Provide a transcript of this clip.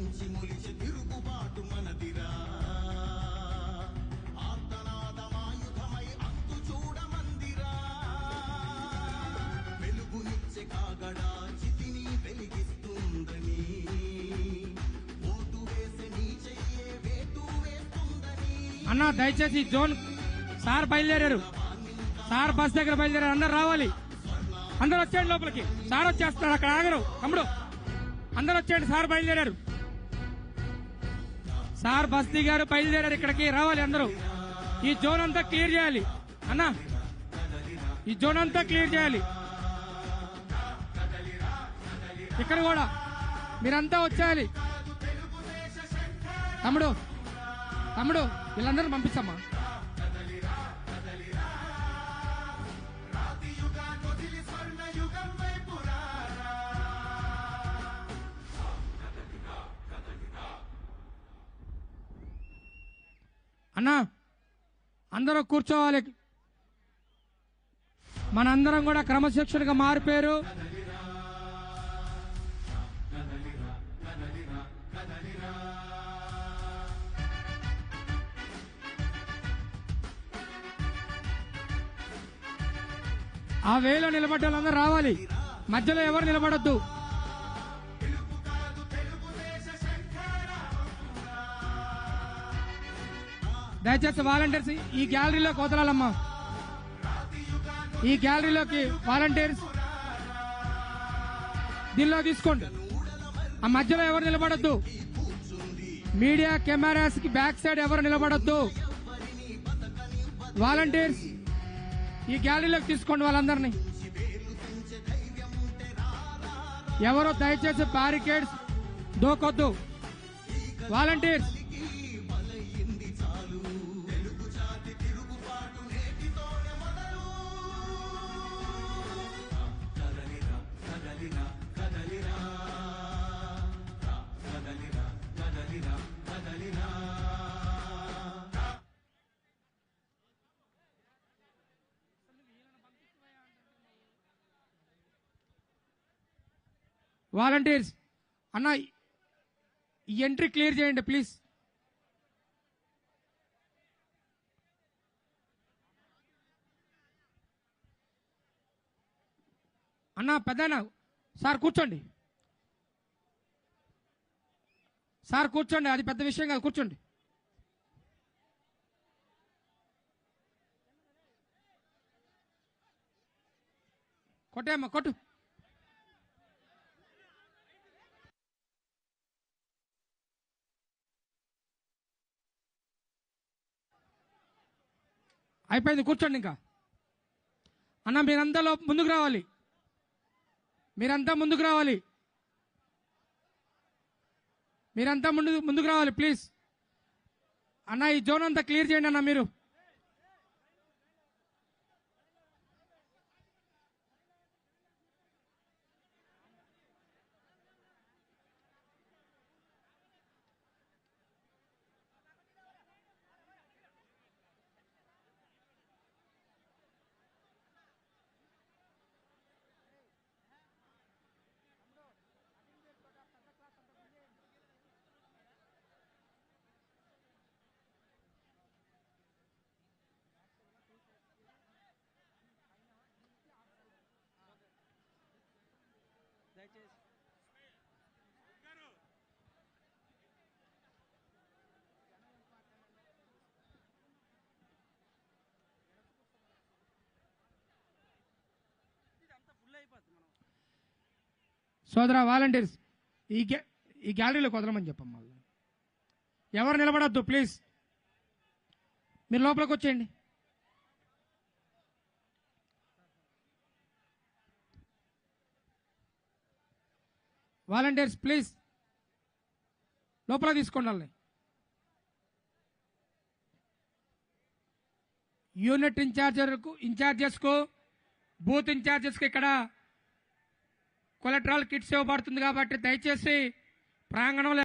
నుంచి మొలిచి తిరుగుబాటు మనదిరా ఆర్తనాదమాయుధమై అంతు చూడమందిరా వెలుగునిచ్చే కాగడా చితిని వెలిగిస్తుందని ఓటు వేసే నీ చెయ్యే వేటు వేస్తుందని. అన్న దయచేసి జోన్ సార్ బయలుదేరారు, సార్ బస్ దగ్గర బయలుదేరారు, అందరు రావాలి, అందరు వచ్చేయండి లోపలికి. సార్ వచ్చేస్తున్నారు, అక్కడ ఆగరు తమ్ముడు, అందరు వచ్చేయండి, సార్ బయలుదేరారు, సార్ బస్ దిగారు, బయలుదేరారు, ఇక్కడికి రావాలి అందరూ. ఈ జోన్ అంతా క్లియర్ చేయాలి అన్న, ఈ జోన్ అంతా క్లియర్ చేయాలి. ఇక్కడ కూడా మీరంతా వచ్చేయాలి. తమ్ముడు తమ్ముడు వీళ్ళందరూ పంపిస్తామా? అన్నా అందరూ కూర్చోవాలి. మనందరం కూడా క్రమశిక్షణగా మారిపోయారు. ఆ వేలో నిలబడ్డ వాళ్ళందరూ రావాలి, మధ్యలో ఎవరు నిలబడొద్దు. దయచేసి వాలంటీర్స్ ఈ గ్యాలరీలోకి వదలాలమ్మా, ఈ గ్యాలరీలోకి వాలంటీర్స్ దీనిలో తీసుకోండి. ఆ మధ్యలో ఎవరు నిలబడొద్దు, మీడియా కెమెరాస్ కి బ్యాక్ సైడ్ ఎవరు నిలబడొద్దు. వాలంటీర్స్ ఈ గ్యాలరీలోకి తీసుకోండి వాళ్ళందరినీ. ఎవరో దయచేసి బ్యారికేడ్స్ దూకొద్దు. వాలంటీర్స్ వాలంటీర్స్ అన్న ఈ ఎంట్రీ క్లియర్ చేయండి ప్లీజ్. అన్న పెద్దనా సార్ కూర్చోండి, సార్ కూర్చోండి, అది పెద్ద విషయం కాదు, కూర్చోండి. కొట్టేమ్మా కొట్టు. అయిపోయింది, కూర్చోండి. ఇంకా అన్న మీరంతా ముందుకు రావాలి, మీరంతా ముందుకు రావాలి, మీరంతా ముందుకు రావాలి ప్లీజ్. అన్న ఈ జోన్ అంతా క్లియర్ చేయండి అన్న మీరు. సోదరా వాలంటీర్స్ ఈ గ్యాలరీలోకి వదలమని చెప్పమ్మా. ఎవరు నిలబడద్దు ప్లీజ్, మీరు లోపలికి వచ్చేయండి. వాలంటీర్స్ ప్లీజ్ లోపల తీసుకోండి వాళ్ళని. యూనిట్ ఇన్ఛార్జెస్కు బూత్ ఇన్ఛార్జెస్కి ఇక్కడ కొలెటరల్ కిట్స్ ఇవ్వబడుతుంది కాబట్టి దయచేసి ప్రాంగణంలో